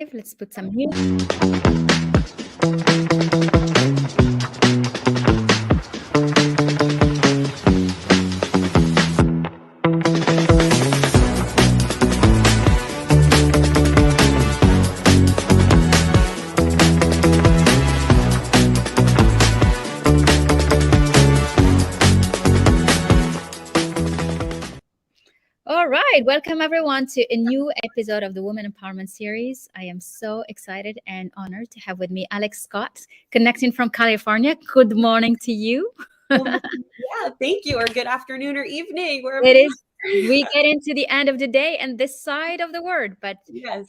Let's put some music. All right, welcome everyone to a new episode of the Women Empowerment Series. I am so excited and honored to have with me Alex Scott, connecting from California. Good morning to you. Yeah, thank you, or good afternoon or evening, wherever It you is, we get into the end of the day and this side of the world, but Yes.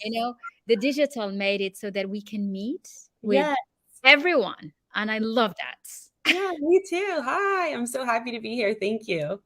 the digital made it so that we can meet with Yes. everyone. And I love that. Yeah, me too. Hi, I'm so happy to be here. Thank you.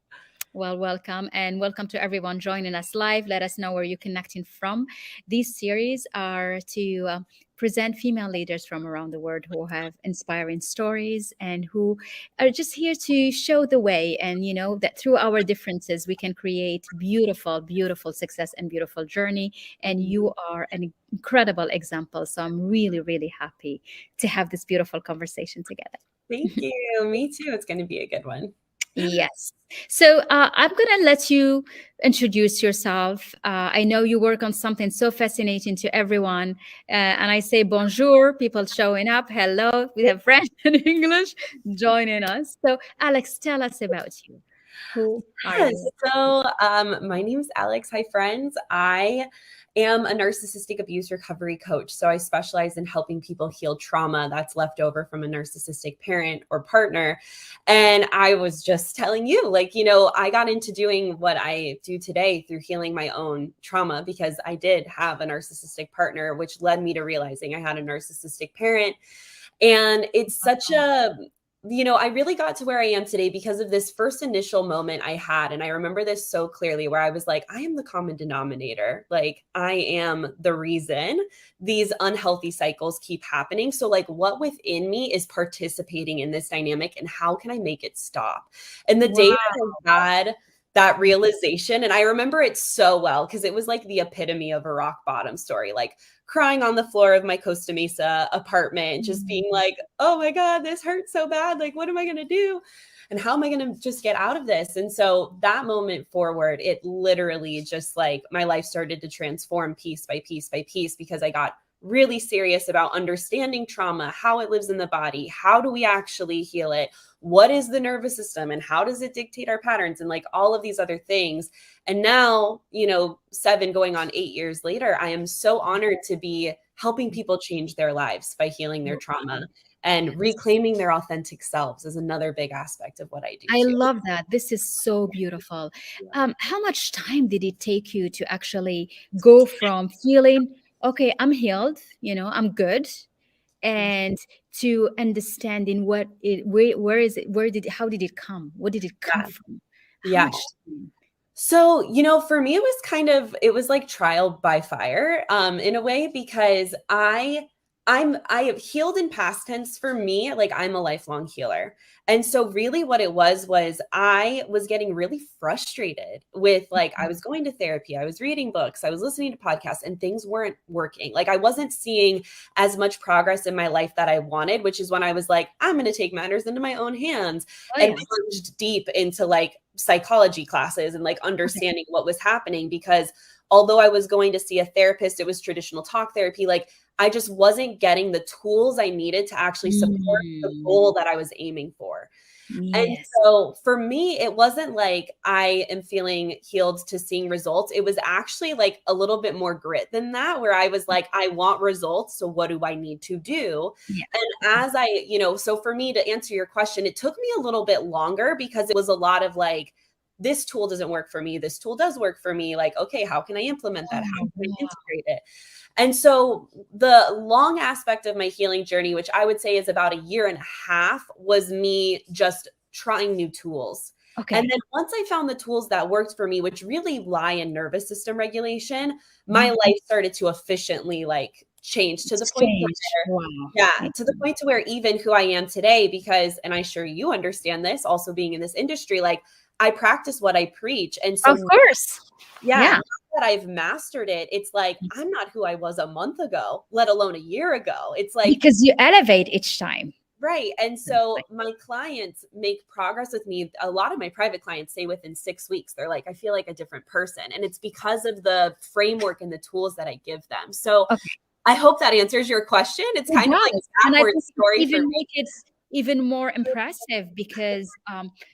Well, welcome and welcome to everyone joining us live. Let us know where you're connecting from. These series are to present female leaders from around the world who have inspiring stories and who are just here to show the way. And that through our differences, we can create beautiful, beautiful success and beautiful journey. And you are an incredible example. So I'm really, really happy to have this beautiful conversation together. Thank you. Me too. It's going to be a good one. Yes. So I'm going to let you introduce yourself. I know you work on something so fascinating to everyone. And I say bonjour, people showing up. Hello. We have French and English joining us. So Alex, tell us about you. Who are Yes. you? So my name's Alex. Hi, friends. I am a narcissistic abuse recovery coach. So I specialize in helping people heal trauma that's left over from a narcissistic parent or partner. And I was just telling you, I got into doing what I do today through healing my own trauma because I did have a narcissistic partner, which led me to realizing I had a narcissistic parent. And it's such I really got to where I am today because of this first initial moment I had. And I remember this so clearly where I was like, I am the common denominator. Like, I am the reason these unhealthy cycles keep happening. So what within me is participating in this dynamic and how can I make it stop? And the day that I had that realization, and I remember it so well because it was like the epitome of a rock bottom story, like crying on the floor of my Costa Mesa apartment, just being like, oh my God, this hurts so bad. Like, what am I going to do? And how am I going to just get out of this? And so that moment forward, it literally just like my life started to transform piece by piece by piece because I got really serious about understanding trauma, how it lives in the body, how do we actually heal it, what is the nervous system and how does it dictate our patterns and like all of these other things. And now, 7 going on 8 years later, I am so honored to be helping people change their lives by healing their trauma. And reclaiming their authentic selves is another big aspect of what I do. I love that. This is so beautiful. How much time did it take you to actually go from feeling, okay, I'm healed, I'm good, and to understanding where is it, how did it come? What did it come from? How much time? So, for me, it was like trial by fire, in a way, because I have healed in past tense. For me, like I'm a lifelong healer. And so really what it was I was getting really frustrated with I was going to therapy, I was reading books, I was listening to podcasts and things weren't working. Like I wasn't seeing as much progress in my life that I wanted, which is when I was like, I'm going to take matters into my own hands and plunged deep into psychology classes and understanding what was happening, because although I was going to see a therapist, it was traditional talk therapy. I just wasn't getting the tools I needed to actually support the goal that I was aiming for. Yes. And so for me, it wasn't like I am feeling healed to seeing results. It was actually a little bit more grit than that, where I was like, I want results. So what do I need to do? Yeah. And as so for me, to answer your question, it took me a little bit longer because it was a lot of this tool doesn't work for me. This tool does work for me. Okay, how can I implement that? How can I integrate it? And so the long aspect of my healing journey, which I would say is about 1.5 years, was me just trying new tools. Okay. And then once I found the tools that worked for me, which really lie in nervous system regulation, my life started to efficiently change to the point where, to the point to where even who I am today, because, and I'm sure you understand this, also being in this industry, I practice what I preach. And so, of course, that I've mastered it, it's like, I'm not who I was a month ago, let alone a year ago. It's like, because you elevate each time. right. And so my clients make progress with me. A lot of my private clients say within 6 weeks, they're like, I feel like a different person. And it's because of the framework and the tools that I give them. So Okay. I hope that answers your question. It's kind of like a And I backwards think story for even me. make it even more impressive because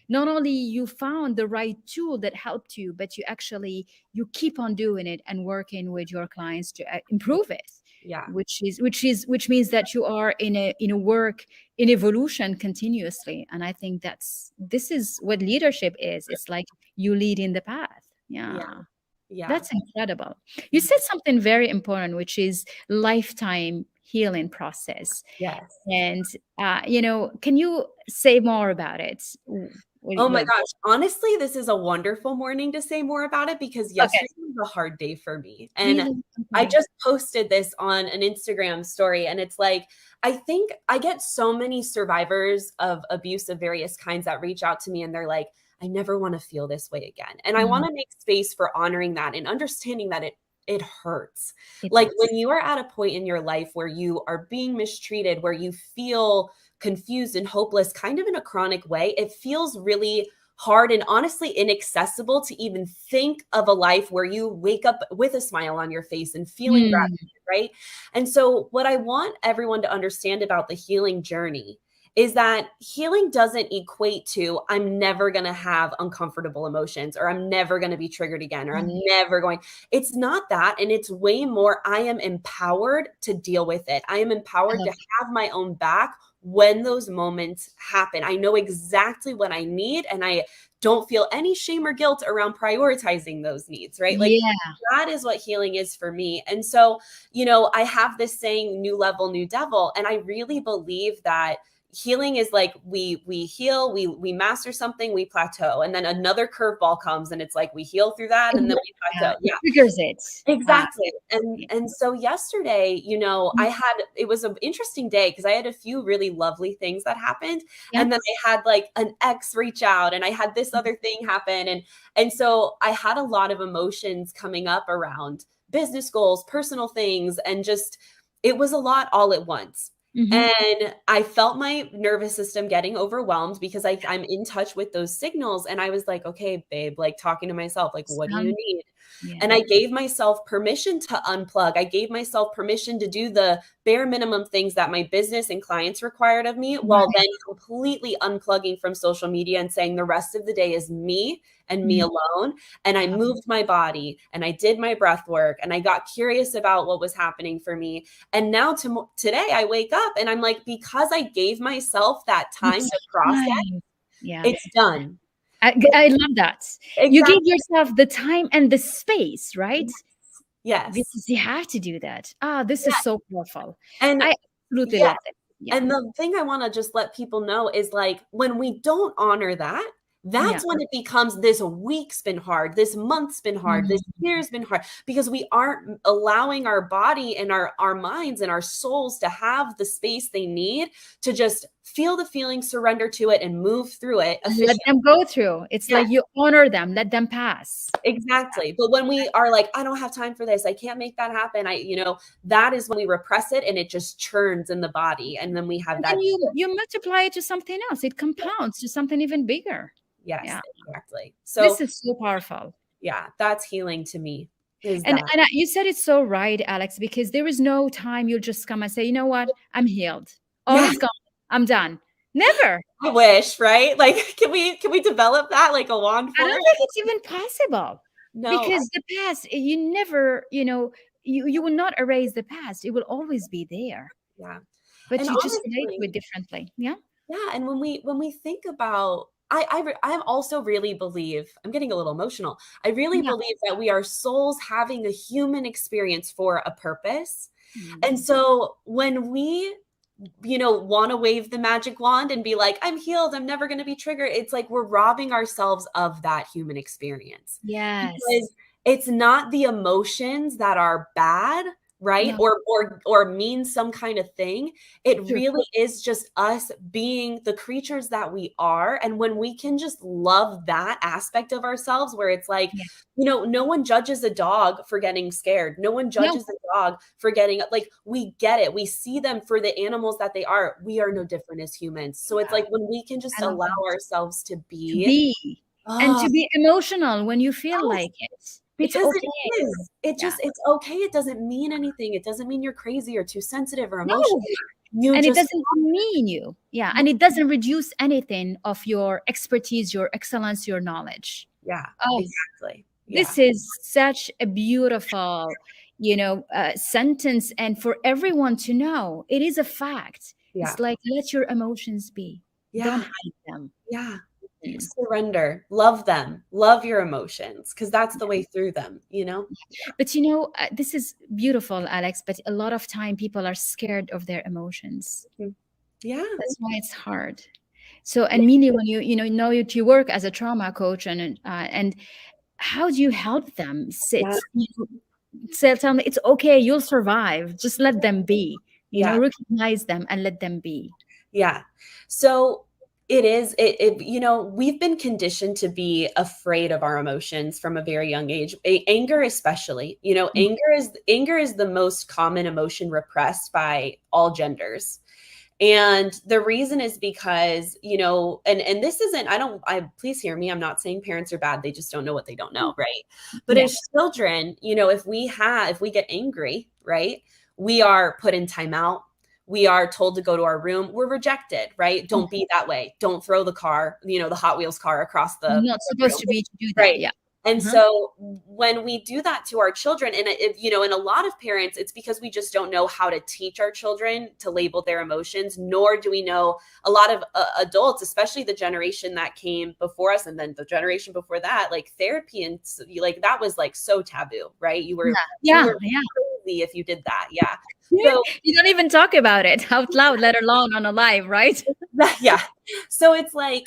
not only you found the right tool that helped you, but you keep on doing it and working with your clients to improve it. Yeah. Which means that you are in a work in evolution continuously. And I think this is what leadership is. It's like you lead in the path. Yeah. Yeah. Yeah. That's incredible. You said something very important, which is lifetime healing process. Yes. And can you say more about it? Oh my gosh. Honestly, this is a wonderful morning to say more about it because Okay. yesterday was a hard day for me. And Really? I Okay. just posted this on an Instagram story, and it's like, I think I get so many survivors of abuse of various kinds that reach out to me and they're like, I never want to feel this way again. And I want Mhm. to make space for honoring that and understanding that it hurts. It Like does. when you are at a point in your life where you are being mistreated, where you feel confused and hopeless, kind of in a chronic way, it feels really hard and honestly inaccessible to even think of a life where you wake up with a smile on your face and feeling Mm. gratitude, right? And so, what I want everyone to understand about the healing journey is that healing doesn't equate to I'm never going to have uncomfortable emotions or I'm never going to be triggered again or I'm never going. It's not that. And it's way more I am empowered to deal with it. I am empowered to have my own back when those moments happen. I know exactly what I need and I don't feel any shame or guilt around prioritizing those needs, right? Like Yeah. that is what healing is for me. And so, I have this saying, new level, new devil. And I really believe that healing is like we heal, we master something, we plateau, and then another curveball comes and it's like we heal through that and then we Yeah. plateau. It Yeah. triggers it. Exactly. Yeah. And so yesterday, it was an interesting day because I had a few really lovely things that happened. Yeah. And then I had like an ex reach out and I had this other thing happen. And so I had a lot of emotions coming up around business goals, personal things, and just it was a lot all at once. Mhm. And I felt my nervous system getting overwhelmed because I'm in touch with those signals. And I was like, okay, babe, like talking to myself, like, what do you Some need? Yeah. And I gave myself permission to unplug. I gave myself permission to do the bare minimum things that my business and clients required of me while Right. then completely unplugging from social media and saying the rest of the day is me and me Mm. alone. And I moved my body and I did my breath work and I got curious about what was happening for me. And now today I wake up and I'm like, because I gave myself that time It's to process, time. Yeah. it's done. I love that. You give Exactly. yourself the time and the space, right? Yes. Because you have to do that. This is Yeah. so powerful. And I absolutely yeah. love it. Yeah. And the thing I want to just let people know is like when we don't honor that, Yeah. that's when it becomes this week's been hard, this month's been hard, this Mhm. year's been hard because we aren't allowing our body and our minds and our souls to have the space they need to just feel the feeling, surrender to it, and move through it Let efficiently. them go through. It's Yeah. like you honor them, let them pass. Exactly. But when we are like, I don't have time for this, I can't make that happen. That is when we repress it and it just churns in the body. And then we have And that. then you multiply it to something else. It compounds to something even bigger. Yes, Yeah. exactly. This So is so powerful. yeah, that's healing to me is And that. you said it so right, Alex, because there is no time you'll just come and say, you know what, I'm healed. All Yeah, is gone. I'm done. Never. I wish, right? Like, can we develop that like a wand I for don't it? think it's even possible No. because the past, you never, you will not erase the past. It will always be there, Yeah. but And you just relate to honestly, it differently. Yeah. yeah, and when we think about I also really believe, I'm getting a little emotional. I really Yeah. believe that we are souls having a human experience for a purpose. And Mm. so when we want to wave the magic wand and be like, I'm healed, I'm never going to be triggered. It's like we're robbing ourselves of that human experience Yes. because it's not the emotions that are bad. right? No, Or means some kind of thing. It true. really is just us being the creatures that we are. And when we can just love that aspect of ourselves, where it's like, Yeah. no one judges a dog for getting scared. No one No, judges a dog for getting, like, we get it. We see them for the animals that they are. We are no different as humans. So it's yeah, like when we can just I love allow that. ourselves to To be, be and oh, to be emotional when you feel yes, like it. It's because it okay. is. Yeah. It's okay. It doesn't mean anything. It doesn't mean you're crazy or too sensitive or emotional. No. You And it just, doesn't demean you. Yeah. And it doesn't reduce anything of your expertise, your excellence, your knowledge. yeah, Oh, exactly. Yeah, this is such a beautiful, sentence. And for everyone to know, it is a fact. yeah, It's like, let your emotions be. Don't yeah, hide them. yeah. Mm. Surrender, love them, love your emotions, because that's the way through them, you know? But this is beautiful, Alex. But a lot of time, people are scared of their emotions. Mhm. Yeah, That's why it's hard. So, and Mini, when you know you work as a trauma coach, and how do you help them yeah, tell me it's okay, you'll survive. Just let them be. yeah. Recognize them and let them be. Yeah. So we've been conditioned to be afraid of our emotions from a very young age. Anger especially. Mm. Anger is the most common emotion repressed by all genders. And the reason is because, and this isn't, I please hear me, I'm not saying parents are bad, they just don't know what they don't know, right? But Yeah. as children, if we get angry, right? We are put in timeout. We are told to go to our room. We're rejected, right? Oh, Don't be that way. Don't throw the car, the Hot Wheels car across you're the not supposed room. to be to do that. Right. Yeah. And Uh-huh. so when we do that to our children, and and a lot of parents, it's because we just don't know how to teach our children to label their emotions, nor do we know a lot of adults, especially the generation that came before us, and then the generation before that, like therapy and like that was like so taboo, right? You Yeah. were Yeah. crazy if you did that. Yeah. Yeah. So You don't even talk about it out loud, let alone on a live, right? yeah. So it's like,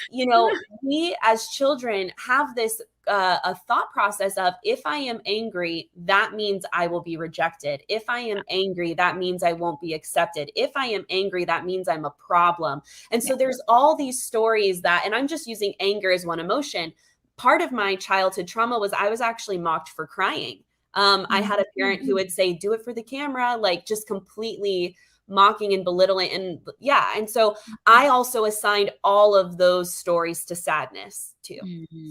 we as children have this a thought process of, if I am angry, that means I will be rejected. If I am angry, that means I won't be accepted. If I am angry, that means I'm a problem. And Yeah. so there's all these stories and I'm just using anger as one emotion. Part of my childhood trauma was I was actually mocked for crying. I had a parent who would say, do it for the camera, like just completely mocking and belittling. And yeah. And so I also assigned all of those stories to sadness too.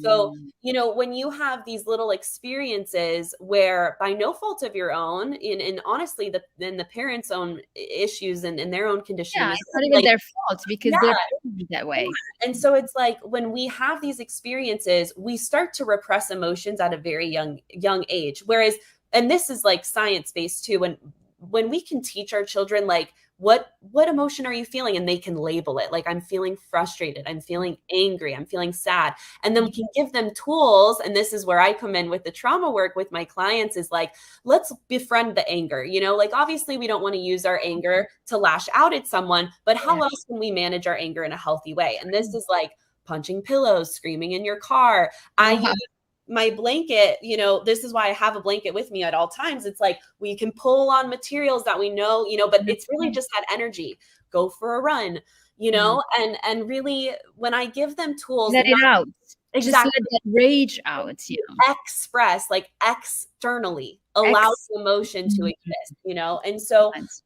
So, Mm. when you have these little experiences where by no fault of your own, and honestly, the parents' own issues and their own Yeah, conditioning is it's not even like, their fault because yeah. they're programmed that way. And so it's like when we have these experiences, we start to repress emotions at a very young age. Whereas, and this is like science based too, when we can teach our children, like, what emotion are you feeling, and they can label it, like, I'm feeling frustrated, I'm feeling angry, I'm feeling sad, and then we can give them tools. And this is where I come in with the trauma work with my clients, is like, let's befriend the anger. Like, obviously we don't want to use our anger to lash out at someone, but how Yeah. else can we manage our anger in a healthy way? And this is like punching pillows, screaming in your car. I Uh-huh. use my blanket, this is why I have a blanket with me at all times. It's like we can pull on materials that we know, but it's really just that energy. Go for a run, Mhm. and really, when I give them tools, Let not it out. Just let exactly that rage out, express, like externally, allow Ex the emotion to Mhm. exist, and so Excellent.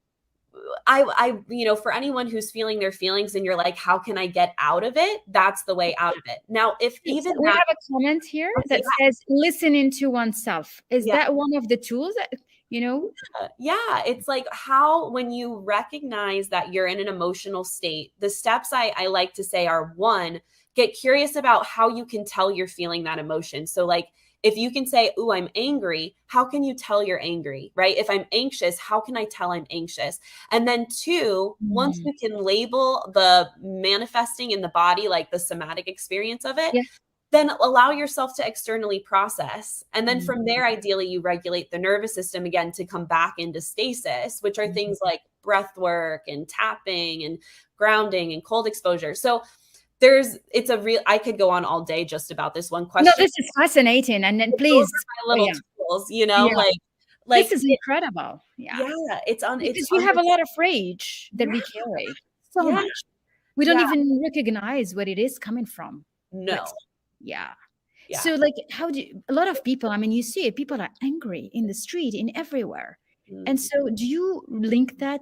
for anyone who's feeling their feelings and you're like, how can I get out of it? That's the way out of it. Now, if Yes, even we that, have a comment here okay, that says listening to oneself. Is yeah, that one of the tools that, you know? yeah, it's like how, when you recognize that you're in an emotional state, the steps I like to say are: one, get curious about how you can tell you're feeling that emotion. So, like, if you can say, "Ooh, I'm angry," how can you tell you're angry, right? If I'm anxious, how can I tell I'm anxious? And then two, once Mm. you can label the manifesting in the body, like the somatic experience of it, Yeah. then allow yourself to externally process. And then Mhm. from there, ideally, you regulate the nervous system again to come back into stasis, which are Mhm. things like breath work and tapping and grounding and cold exposure. So it's a real, I could go on all day just about this one No, question. this is fascinating, and then But those please. are my Oh, little yeah. tools, Yeah. This Like, is incredible. Yeah. yeah, it's Because we on have a this. lot of rage that Yeah, we carry. So yeah, much. We don't yeah. even recognize where it is coming from. But No, yeah. yeah. So like how do you, a lot of people, I mean, you see it, people are angry in the street, in everywhere. And Mm. so do you link that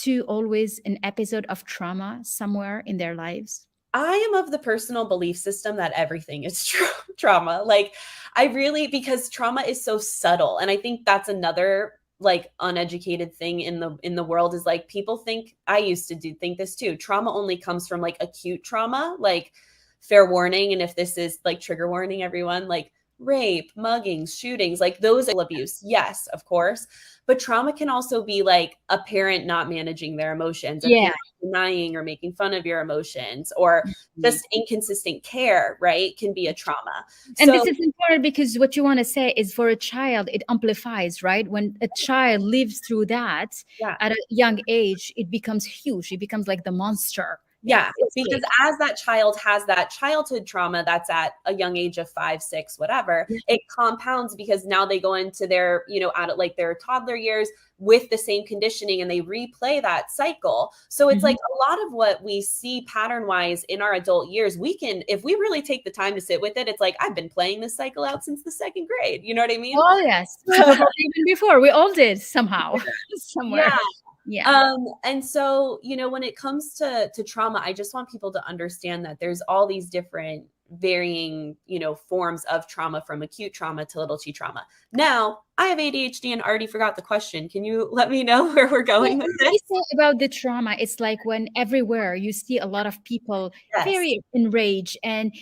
to always an episode of trauma somewhere in their lives? I am of the personal belief system that everything is trauma. Like, I really, because trauma is so subtle, and I think that's another like uneducated thing in the world is like people think, I used to do think this too. Trauma only comes from like acute trauma, like fair warning, and if this is like trigger warning, everyone, like rape, muggings, shootings, like those abuse. Yes, of course. But trauma can also be like a parent not managing their emotions, a Yeah. parent denying or making fun of your emotions, or Mhm. just inconsistent care, right? Can be a trauma. And So, this is important because what you want to say is for a child, it amplifies, right? When a child lives through that yeah. at a young age, it becomes huge. It becomes like the monster. Yeah, Yeah, it's because big. as that child has that childhood trauma that's at a young age of 5, 6, whatever, Yeah. it compounds because now they go into their, out like their toddler years with the same conditioning and they replay that cycle. So it's Mhm. like a lot of what we see pattern wise in our adult years, we can, if we really take the time to sit with it, it's like, I've been playing this cycle out since the second grade. You know what I mean? Oh, yes. Probably even before. We all did somehow, somewhere. Yeah. Yeah. And so, when it comes to trauma, I just want people to understand that there's all these different varying, forms of trauma, from acute trauma to little t trauma. Now, I have ADHD and already forgot the question. Can you let me know where we're Well, going with what you this? say about the trauma, it's like when everywhere you see a lot of people Yes. very enraged and,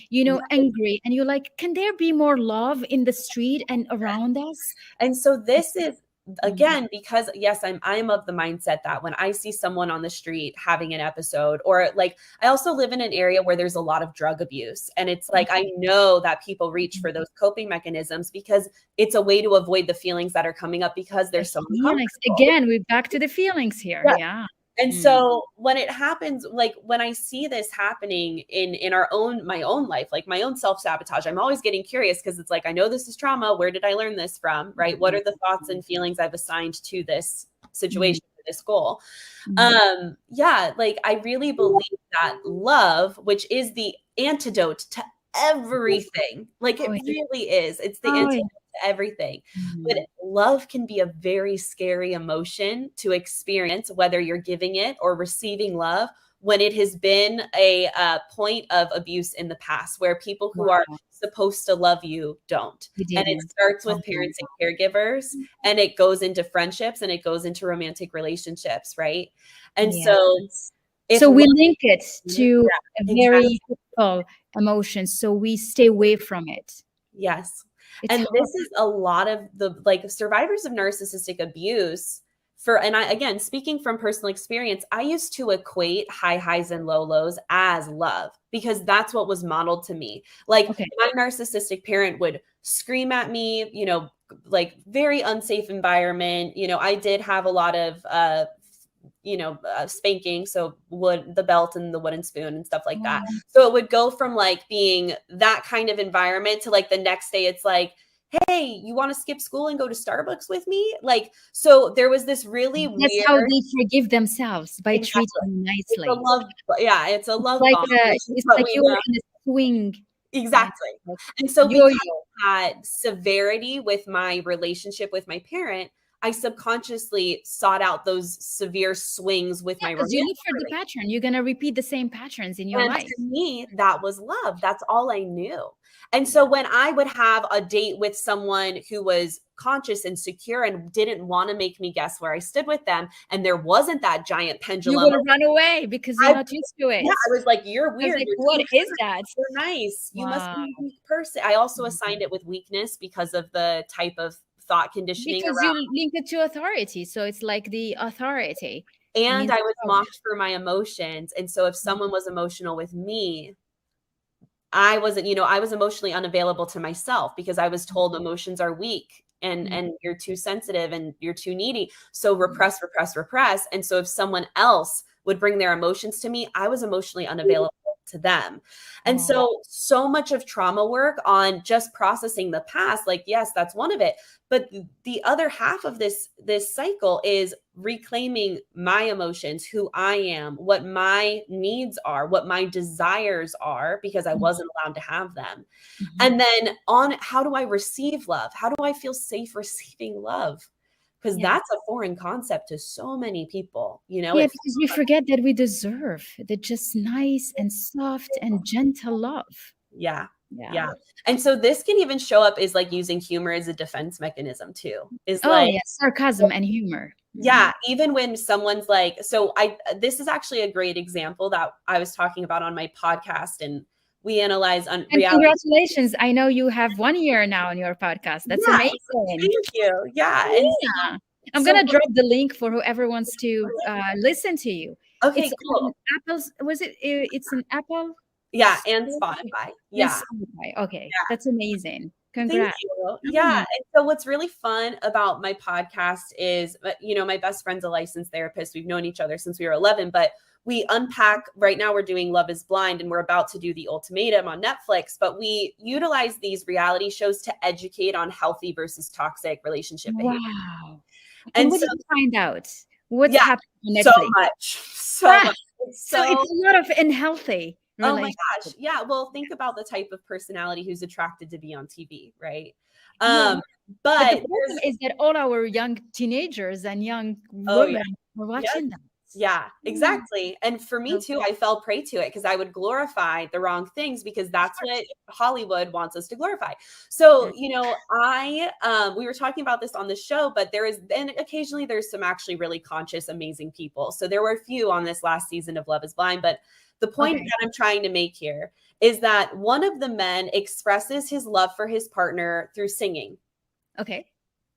angry, and you're like, can there be more love in the street and around us? And so this is, Mhm. again, because yes, I'm of the mindset that when I see someone on the street having an episode, or like, I also live in an area where there's a lot of drug abuse, and it's like I know that people reach for those coping mechanisms because it's a way to avoid the feelings that are coming up because they're The so feelings. uncomfortable. Again, we're back to the feelings here. Yeah. And Mm. so when it happens, like when I see this happening in my own life, like my own self-sabotage, I'm always getting curious because it's like, I know this is trauma. Where did I learn this from? Right? What are the thoughts and feelings I've assigned to this Mhm. situation, to this goal? Mhm. Yeah, like I really believe that love, which is the antidote to everything, like it Oh, yeah. really is. It's the Oh, antidote yeah. to everything. But Mhm. love can be a very scary emotion to experience, whether you're giving it or receiving love, when it has been a point of abuse in the past, where people who are Wow. supposed to love you don't. You And it didn't. starts Oh, with parents and caregivers, and it goes into friendships, and it goes into romantic relationships, right? And so yes. if So love, we link it to a yeah, very exactly. hurtful emotion, so we stay away from it. Yes. It's And hard. this is a lot of the like survivors of narcissistic abuse. And I, again, speaking from personal experience, I used to equate high highs and low lows as love because that's what was modeled to me. Like Okay. my narcissistic parent would scream at me, like very unsafe environment. I did have a lot of spanking, so wood, the belt and the wooden spoon and stuff like that. Oh, So it would go from like being that kind of environment to like the next day it's like, hey, you want to skip school and go to Starbucks with me? Like, so there was this really that's how weird, they forgive themselves, by treating exactly. you It's a nicely. love, yeah, it's a It's love like bomb, which is it's what like we you're know. in a swing, and Exactly. like And so because yo-yo. of that severity with my relationship with my parent, I subconsciously sought out those severe swings with Yeah, my because you romantic look for the relationship. pattern. You're gonna repeat the same patterns in your And life. to me, that was love. That's all I knew. And so when I would have a date with someone who was conscious and secure and didn't want to make me guess where I stood with them, and there wasn't that giant You pendulum, will run away because you're I, not used to yeah, it. I was like, you're I was weird. like, You're "What too is that?" you're nice. You must Wow. be a weak person. I also assigned Mhm. it with weakness because of the type of thought conditioning Because you around. link it to authority, so it's like the authority And means I was power. mocked for my emotions. And so if someone was emotional with me, I wasn't, I was emotionally unavailable to myself because I was told emotions are weak Mhm. and you're too sensitive and you're too needy. So Mhm. repress, repress, repress. And so if someone else would bring their emotions to me, I was emotionally unavailable. to them. And Oh, so much of trauma work on just processing the past, like, yes, that's one of it. But the other half of this cycle is reclaiming my emotions, who I am, what my needs are, what my desires are, because I mhm, wasn't allowed to have them. mhm. And then on how do I receive love? How do I feel safe receiving love? Because Yeah. that's a foreign concept to so many people. Yeah, It because we forget that we deserve the just nice and soft and gentle love. Yeah. Yeah. Yeah. And so this can even show up as like using humor as a defense mechanism too. Is Oh, like, yeah, sarcasm and humor. yeah, Mhm. even when someone's like, so I this is actually a great example that I was talking about on my podcast, and we analyze on And reality. congratulations. I know you have 1 year now on your podcast. That's Yeah, amazing. thank you. Yeah. And Yeah. I'm so gonna drop the link for whoever wants to listen to you. okay, It's on cool. Apple's, was it? It's an Apple Yeah, and Store Spotify. and Yeah. Spotify. Okay, that's amazing. Thank Congrats. you. Yeah. Mm. And so what's really fun about my podcast is, my best friend's a licensed therapist. We've known each other since we were 11, but we unpack right now. We're doing Love is Blind, and we're about to do The Ultimatum on Netflix, but we utilize these reality shows to educate on healthy versus toxic relationship behavior. Wow. And And what so, did you find out? What's yeah, happening on so Netflix? much, so Ah, much. It's so so it's a lot of unhealthy Oh my relationships. gosh. Yeah. Well, think about the type of personality who's attracted to be on TV, right? Yeah, Um, but the but problem there's is that all our young teenagers and young oh yeah. women are Yep. watching that. Yeah, Mm. exactly. And for me So, too, I fell prey to it because I would glorify the wrong things because of that's what course. Hollywood wants us to glorify. So, Yeah. I we were talking about this on the show, but and occasionally there's some actually really conscious, amazing people. So there were a few on this last season of Love is Blind, but the point Okay. that I'm trying to make here is that one of the men expresses his love for his partner through singing. Okay.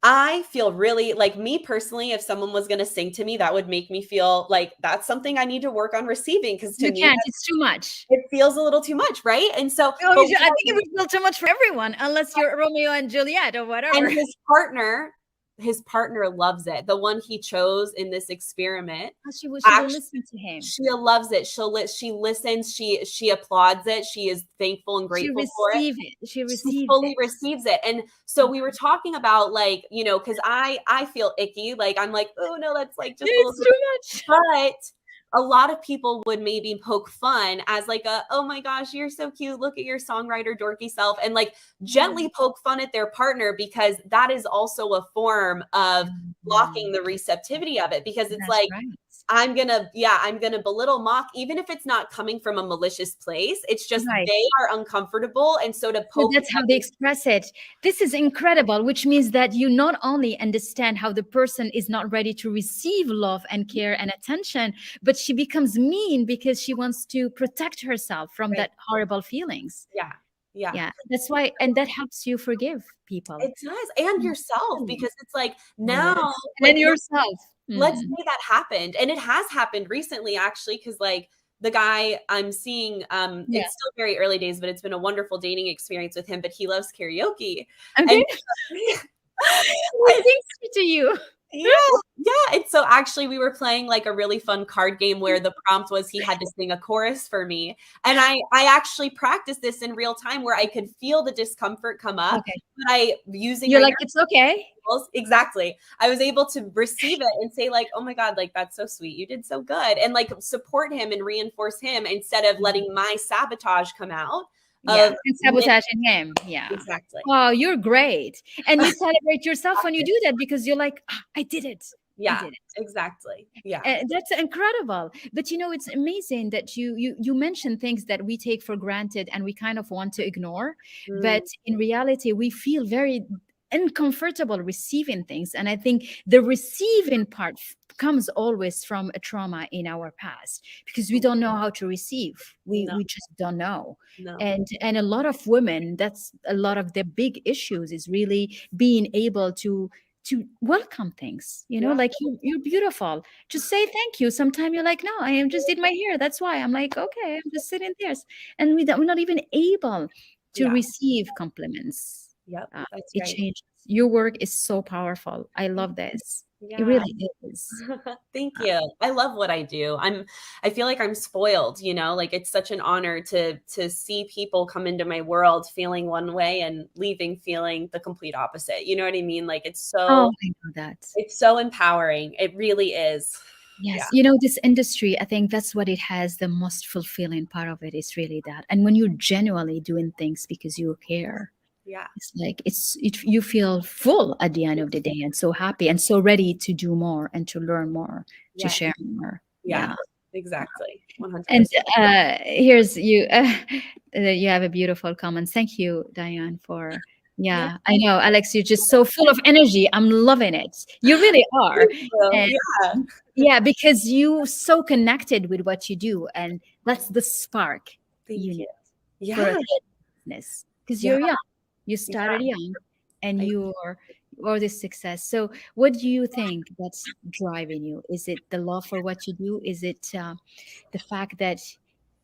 I feel really like me personally, if someone was going to sing to me, that would make me feel like that's something I need to work on receiving because to You me, can't. It's too much. it feels a little too much, right? And so, Oh, but I think it would feel too much for everyone, unless you're Romeo and Juliet or and whatever. his partner loves it. The one he chose in this experiment, Oh, she will actually, listen to him. she loves it. She listens. She applauds it. She is thankful and She grateful for it. receive it. She She receives fully it. receives it. And so we were talking about like, because I feel icky. Like I'm like, oh no, that's like just a little It's too too much. but a lot of people would maybe poke fun as like oh my gosh, you're so cute. Look at your songwriter dorky self and like gently poke fun at their partner because that is also a form of blocking Mhm. the receptivity of it because it's That's like right. I'm gonna belittle mock, even if it's not coming from a malicious place. It's just Right. they are uncomfortable. And so to So poke that's how they express it. This is incredible, which means that you not only understand how the person is not ready to receive love and care and attention, but she becomes mean because she wants to protect herself from right. that horrible feelings. Yeah. Yeah. Yeah, that's why, and that helps you forgive people. It does. And Mm, yourself, really. because it's like Oh, now, yes. And like then yourself. let's Mm. say that happened, and it has happened recently actually because like the guy I'm seeing, Yeah. it's still very early days, but it's been a wonderful dating experience with him, but he loves karaoke. Okay. And He sings to you. yeah, yeah, and so actually we were playing like a really fun card game where the prompt was he had to sing a chorus for me, and I actually practiced this in real time where I could feel the discomfort come up, Okay. but I using You're my like, it's okay. exactly. I was able to receive it and say like, "Oh my god, like that's so sweet. You did so good." And like support him and reinforce him instead of letting my sabotage come out Yeah, of and sabotaging him. Yeah. exactly. Oh, you're great. And you celebrate yourself when you do that because you're like, "Ah, I did it. I Yeah, did it." exactly. Yeah. That's incredible. But it's amazing that you mention things that we take for granted and we kind of want to ignore. But Mm, in reality, we feel very uncomfortable receiving things. And I think the receiving part comes always from a trauma in our past because we don't know how to receive. We no, we just don't know. no. And a lot of women, that's a lot of the big issues, is really being able to welcome things, Yeah. like you're beautiful, just say thank you. Sometimes you're like, no, I am just did my hair, that's why. I'm like, okay, I'm just sitting there. And we're not even able to Yeah. receive compliments. Yep. That's It right. changes. Your work is so powerful. I love this. It Yeah. really is. Thank you. I love what I do. I feel like I'm spoiled, you know, like it's such an honor to see people come into my world feeling one way and leaving feeling the complete opposite. You know what I mean? Like Oh, I know that. it's so empowering. It really is. Yeah. Yes, you know, this industry, I think that's what it has the most fulfilling part of it is really that. And when you're genuinely doing things because you care, Yeah. it's like you feel full at the end of the day and so happy and so ready to do more and to learn more, to Yeah. share more. Yeah. Yeah. Exactly. And 100%. here's you. You have a beautiful comment. Thank you, Diane, for. Yeah. Yeah, I know, Alex. You're just so full of energy. I'm loving it. You really are. Thank you. And Yeah. yeah, because you so connected with what you do, and that's the spark you Thank you. need for a Yeah. business. Because Yeah. you're young. You Yeah. started young, and I, you're or this success. So, what do you think that's driving you? Is it the love for what you do? Is it the fact that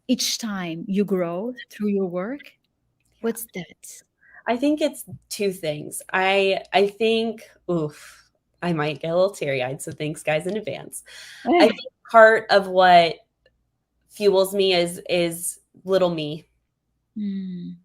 each time you grow through your work? yeah. What's that? I think it's two things. I think, oof, I might get a little teary-eyed, so thanks guys in advance. I think part of what fuels me is little me. Mm,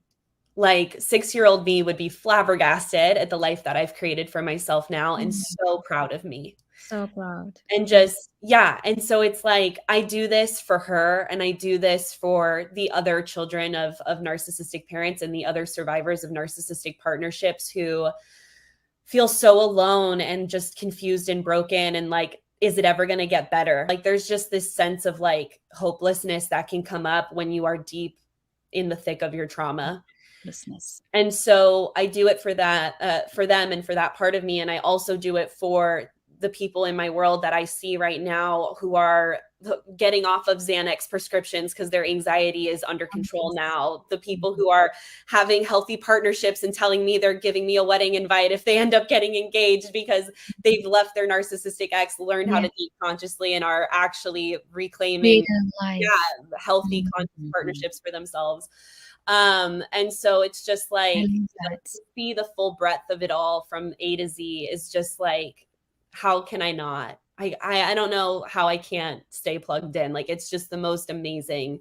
Like 6-year-old me would be flabbergasted at the life that I've created for myself now and mm, so proud of me. so proud. And Yeah. just, yeah. And so it's like I do this for her and I do this for the other children of narcissistic parents and the other survivors of narcissistic partnerships who feel so alone and just confused and broken and like, is it ever going to get better? Like there's just this sense of like hopelessness that can come up when you are deep in the thick of your trauma. Listeners. And so I do it for that, for them and for that part of me. And I also do it for the people in my world that I see right now who are getting off of Xanax prescriptions because their anxiety is under control now. The people who are having healthy partnerships and telling me they're giving me a wedding invite if they end up getting engaged because they've left their narcissistic ex, learned how Yeah. to date consciously, and are actually reclaiming, Create a life. healthy conscious Mhm. partnerships for themselves. And so it's just I like, love to that. see the full breadth of it all from A to Z is just like, how can I not? I don't know how I can't stay plugged in. Like it's just the most amazing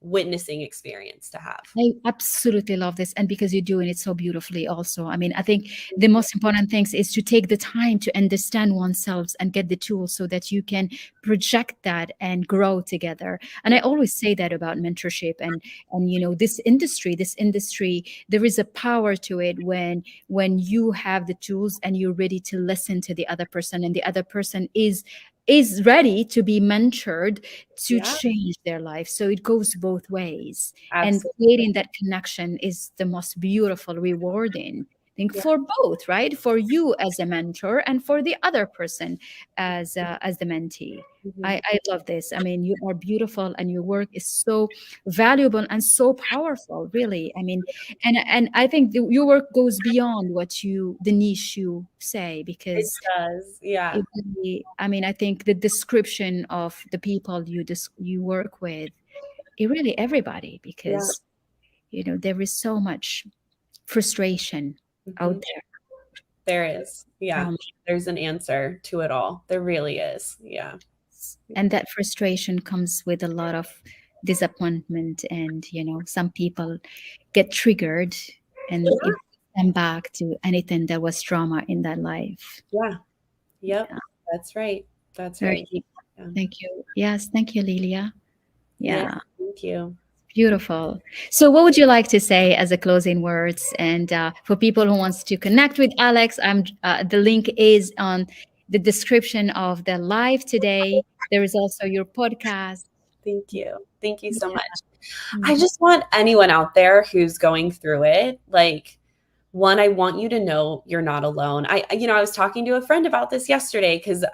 witnessing experience to have. I absolutely love this. And because you're doing it so beautifully, also. I mean, I think the most important things is to take the time to understand oneself and get the tools so that you can project that and grow together. And I always say that about mentorship and you know, this industry, there is a power to it when you have the tools and you're ready to listen to the other person and the other person is ready to be mentored to Yeah, change their life. So it goes both ways. And absolutely. creating that connection is the most beautiful, rewarding thing Yeah, for both, right? For you as a mentor and for the other person as the mentee. mhm. I love this. I mean, you are beautiful and your work is so valuable and so powerful, really. I mean, and I think your work goes beyond the niche you say, It because does. Yeah, it really, I mean, I think the description of the people you work with, it really everybody, yeah. because you know there is so much frustration out Mhm. there There is. Yeah, from, there's an answer to it all. There really is. Yeah. and that frustration comes with a lot of disappointment, and you know some people get triggered and it brings them back to anything that was trauma in their life. Yeah. Yep. Yeah, That's right. That's very right. deep. Yeah. Thank you. Yes, thank you, Lilia. Yeah. Yeah. Thank you. Beautiful. So, what would you like to say as a closing words? And for people who wants to connect with Alex, the link is on the description of the live today. There is also your podcast. Thank you. Thank you so Yeah. much. I Mhm. just want anyone out there who's going through it, like, one, I want you to know you're not alone. I was talking to a friend about this yesterday because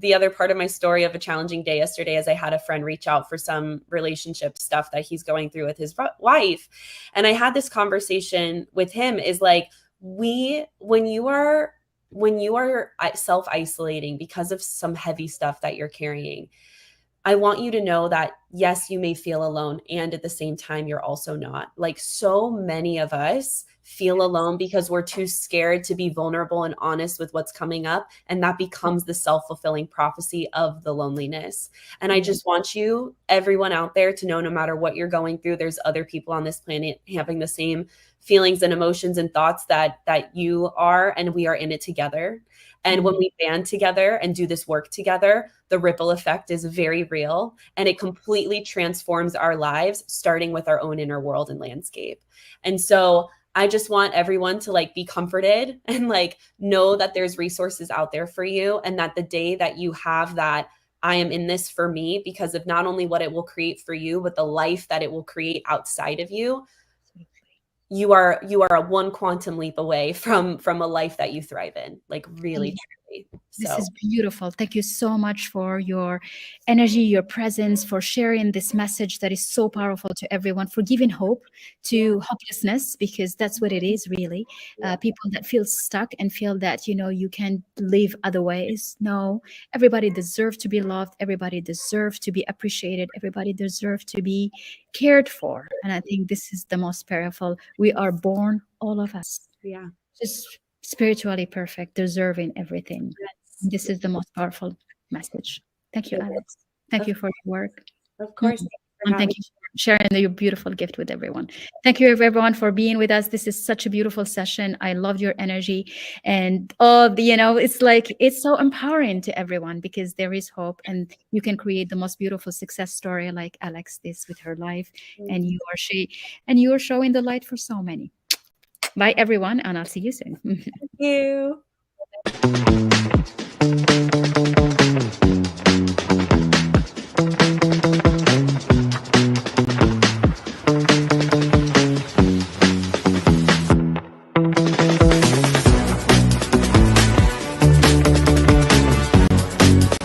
the other part of my story of a challenging day yesterday is I had a friend reach out for some relationship stuff that he's going through with his wife. And I had this conversation with him is like, when you are self-isolating because of some heavy stuff that you're carrying, I want you to know that, yes, you may feel alone. And at the same time, you're also not. Like, so many of us feel alone because we're too scared to be vulnerable and honest with what's coming up. And that becomes the self-fulfilling prophecy of the loneliness. And I Yeah. just want you, everyone out there, to know no matter what you're going through, there's other people on this planet having the same feelings and emotions and thoughts that you are, and we are in it together. And when we band together and do this work together, the ripple effect is very real, and it completely transforms our lives, starting with our own inner world and landscape. And so I just want everyone to like be comforted and like know that there's resources out there for you, and that the day that you have that, I am in this for me, because of not only what it will create for you, but the life that it will create outside of you, you are a one quantum leap away from a life that you thrive in, like really truly. This So is beautiful. Thank you so much for your energy, your presence, for sharing this message that is so powerful to everyone, for giving hope yeah, to hopelessness, because that's what it is really. yeah, People that feel stuck and feel that, you can live other ways. No, everybody deserves to be loved. Everybody deserves to be appreciated. Everybody deserves to be cared for. And I think this is the most powerful. We are born, all of us, yeah. just spiritually perfect, deserving everything. Yes. This is the most powerful message. Thank you, It Alex. is. Thank Of, you for your work. of Mhm. course. Thank you for And having thank you for sharing your beautiful gift with everyone. Thank you, everyone, for being with us. This is such a beautiful session. I loved your energy. And it's like, it's so empowering to everyone, because there is hope, and you can create the most beautiful success story like Alex this with her life. me. And you are showing the light for so many. Bye, everyone, and I'll see you soon. Thank you.